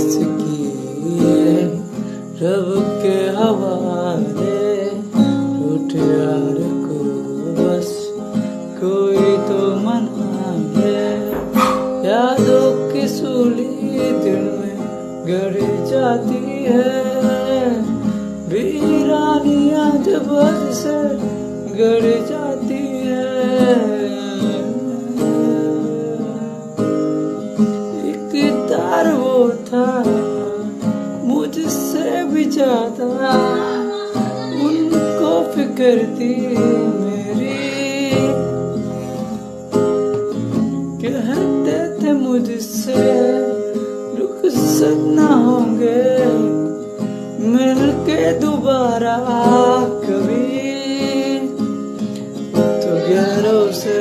सांस किए रब के हवाले। रूठ यार को बस कोई तो मना ले। यादों की सूली दिल में गड़ जाती है। वीरानियां जब से गड़ जाती है। एक तार वो था मुझसे भी ज्यादा, उनको फिक्र थी मेरी। कहते थे मुझसे रुखसत ना होंगे मिलके दोबारा कभी। तो गहरों से